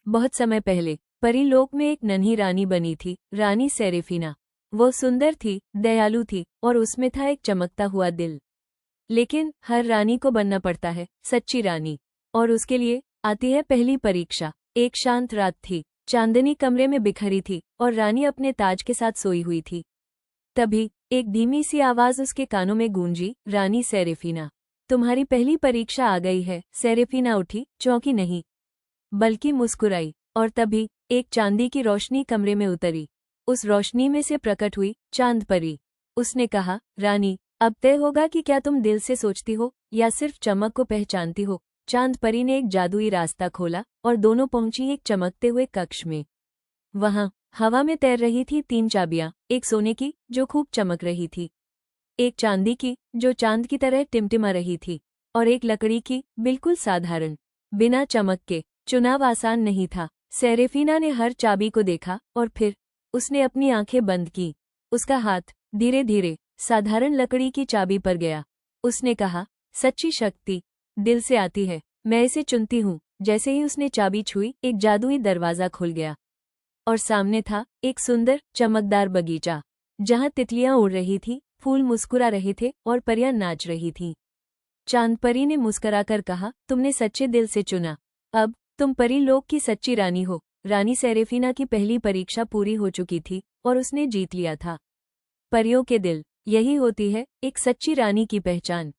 बहुत समय पहले परीलोक में एक नन्ही रानी बनी थी, रानी सेरेफिना। वो सुंदर थी, दयालु थी और उसमें था एक चमकता हुआ दिल। लेकिन हर रानी को बनना पड़ता है सच्ची रानी, और उसके लिए आती है पहली परीक्षा। एक शांत रात थी, चांदनी कमरे में बिखरी थी और रानी अपने ताज के साथ सोई हुई थी। तभी एक धीमी सी आवाज उसके कानों में गूंजी, रानी सेरेफिना, तुम्हारी पहली परीक्षा आ गई है। सेरेफिना उठी, चौंकी नहीं बल्कि मुस्कुराई, और तभी एक चांदी की रोशनी कमरे में उतरी। उस रोशनी में से प्रकट हुई चांद परी। उसने कहा, रानी, अब तय होगा कि क्या तुम दिल से सोचती हो या सिर्फ चमक को पहचानती हो। चांद परी ने एक जादुई रास्ता खोला और दोनों पहुंची एक चमकते हुए कक्ष में। वहां हवा में तैर रही थी 3 चाबियां, एक सोने की जो खूब चमक रही थी, एक चांदी की जो चांद की तरह टिमटिमा रही थी, और एक लकड़ी की, बिल्कुल साधारण, बिना चमक के। चुनाव आसान नहीं था। सेरेफिना ने हर चाबी को देखा और फिर उसने अपनी आंखें बंद की। उसका हाथ धीरे धीरे साधारण लकड़ी की चाबी पर गया। उसने कहा, सच्ची शक्ति दिल से आती है, मैं इसे चुनती हूँ। जैसे ही उसने चाबी छुई, एक जादुई दरवाजा खुल गया और सामने था एक सुंदर चमकदार बगीचा, जहाँ तितलियां उड़ रही थीं, फूल मुस्कुरा रहे थे और परियां नाच रही थीं। चांद परी ने मुस्कुराकर कहा, तुमने सच्चे दिल से चुना। अब तुम परीलोक की सच्ची रानी हो। रानी सेरेफिना की पहली परीक्षा पूरी हो चुकी थी और उसने जीत लिया था परियों के दिल। यही होती है एक सच्ची रानी की पहचान।